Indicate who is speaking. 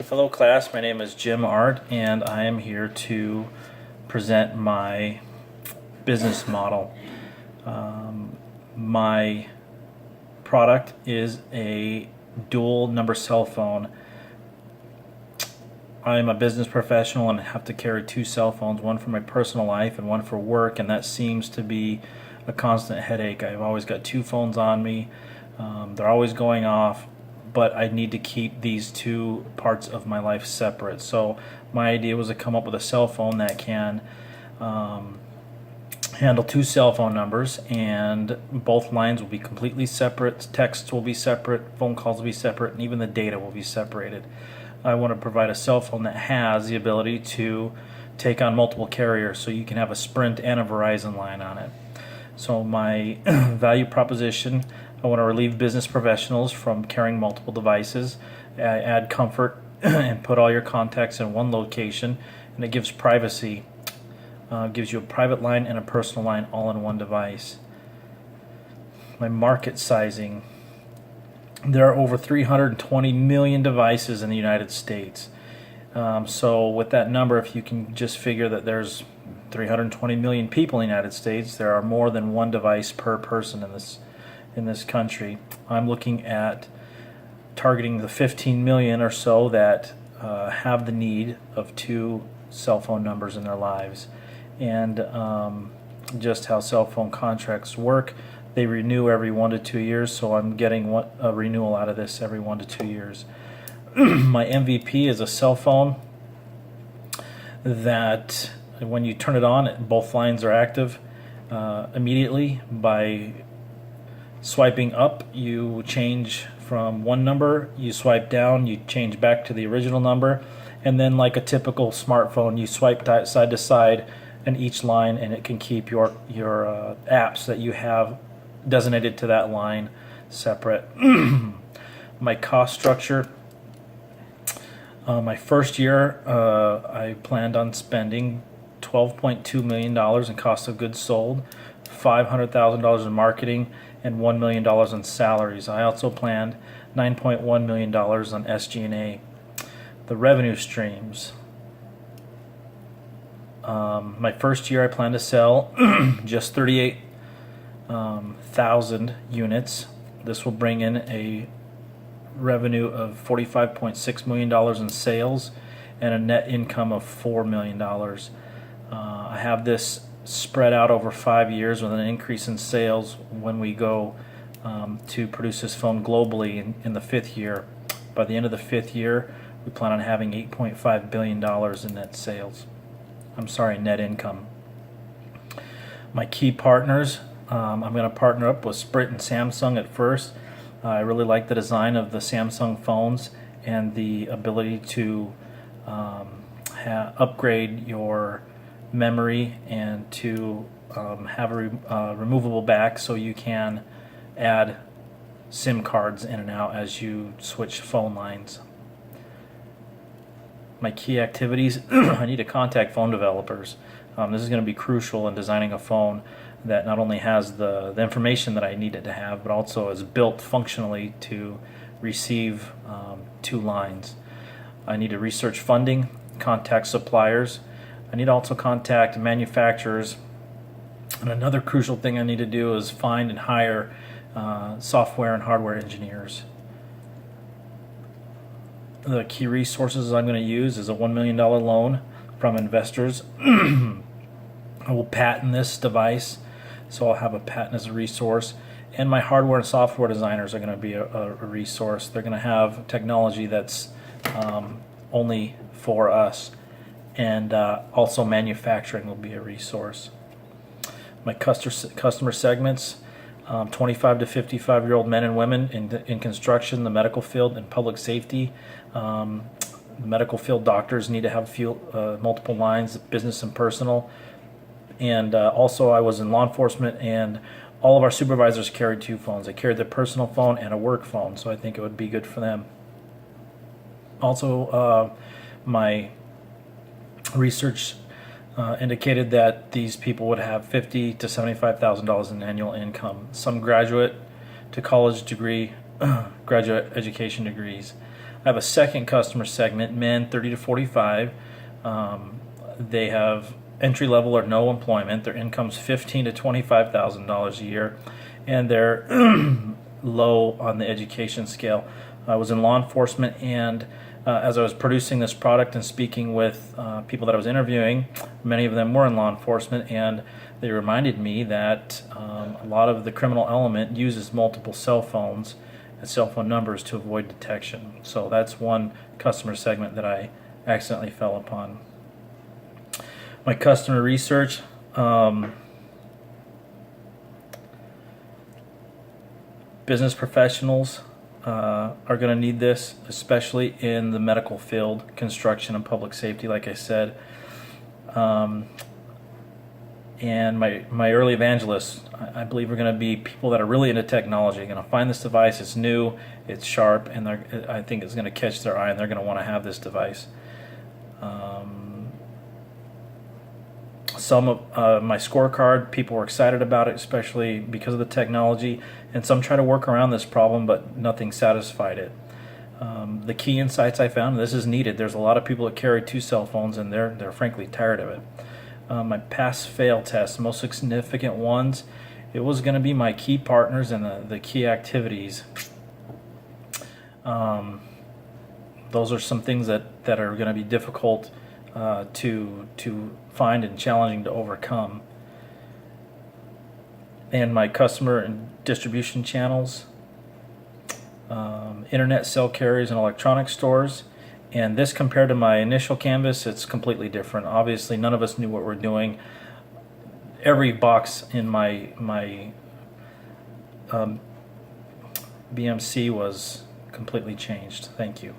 Speaker 1: Hello class, my name is Jim Art and I am here to present my business model. My product is a dual number cell phone. I'm a business professional and have to carry two cell phones, one for my personal life and one for work, and that seems to be a constant headache. I've always got two phones on me. They're always going off, but I need to keep these two parts of my life separate. So my idea was to come up with a cell phone that can handle two cell phone numbers, and both lines will be completely separate, texts will be separate, phone calls will be separate, and even the data will be separated. I want to provide a cell phone that has the ability to take on multiple carriers, so you can have a Sprint and a Verizon line on it. So my value proposition: I want to relieve business professionals from carrying multiple devices. I add comfort and put all your contacts in one location, and it gives privacy. Gives you a private line and a personal line all in one device. My market sizing: there are over 320 million devices in the United States. So with that number, if you can just figure that there's 320 million people in the United States, there are more than one device per person in this country. I'm looking at targeting the 15 million or so that have the need of two cell phone numbers in their lives. And just how cell phone contracts work, they renew every 1 to 2 years, so I'm getting a renewal out of this every 1 to 2 years. My MVP is a cell phone that when you turn it on, both lines are active immediately. By swiping up, you change from one number, you swipe down, you change back to the original number, and then like a typical smartphone, you swipe side to side in each line, and it can keep your apps that you have designated to that line separate. My cost structure: my first year, I planned on spending $12.2 million in cost of goods sold, $500,000 in marketing, and $1 million in salaries. I also planned $9.1 million on SG&A. The revenue streams: my first year I plan to sell just 38,000 units. This will bring in a revenue of $45.6 million in sales and a net income of $4 million. I have this spread out over 5 years with an increase in sales when we go to produce this phone globally in the 5th year. By the end of the 5th year, we plan on having $8.5 billion in net income. My key partners: I'm going to partner up with Sprint and Samsung at first. I really like the design of the Samsung phones and the ability to upgrade your memory and to have a removable back, so you can add SIM cards in and out as you switch phone lines. My key activities: I need to contact phone developers. This is going to be crucial in designing a phone that not only has the information that I need it to have, but also is built functionally to receive two lines. I need to research funding, contact suppliers. I need to also contact manufacturers. And another crucial thing I need to do is find and hire software and hardware engineers. The key resources I'm going to use is a $1 million loan from investors. I will patent this device, so I'll have a patent as a resource. And my hardware and software designers are going to be a resource. They're going to have technology that's only for us. And also manufacturing will be a resource. My customer segments: 25 to 55-year-old men and women in construction, the medical field, and public safety. The medical field doctors need to have multiple lines, business and personal. And also I was in law enforcement, and all of our supervisors carried two phones. They carried their personal phone and a work phone, so I think it would be good for them. Also, my research indicated that these people would have $50,000 to $75,000 in annual income. Some graduate to college degree, graduate education degrees. I have a second customer segment, men 30 to 45. They have entry level or no employment. Their income's $15,000 to $25,000 a year, and they're low on the education scale. I was in law enforcement, and as I was producing this product and speaking with people that I was interviewing, many of them were in law enforcement, and they reminded me that a lot of the criminal element uses multiple cell phones and cell phone numbers to avoid detection. So that's one customer segment that I accidentally fell upon. My customer research, business professionals are going to need this, especially in the medical field, construction, and public safety, like I said. And my early evangelists, I believe, are going to be people that are really into technology. They're going to find this device, it's new, it's sharp, and I think it's going to catch their eye, and they're going to want to have this device. Some of my scorecard, people were excited about it, especially because of the technology, and some try to work around this problem, but nothing satisfied it. The key insights I found, and this is needed, there's a lot of people that carry 2 cell phones, and they're frankly tired of it. My pass-fail tests, most significant ones, it was going to be my key partners and the key activities. Those are some things that are going to be difficult to find and challenging to overcome. And my customer and distribution channels, internet cell carriers and electronic stores. And this, compared to my initial canvas, it's completely different. Obviously, none of us knew what we're doing. Every box in my BMC was completely changed. Thank you.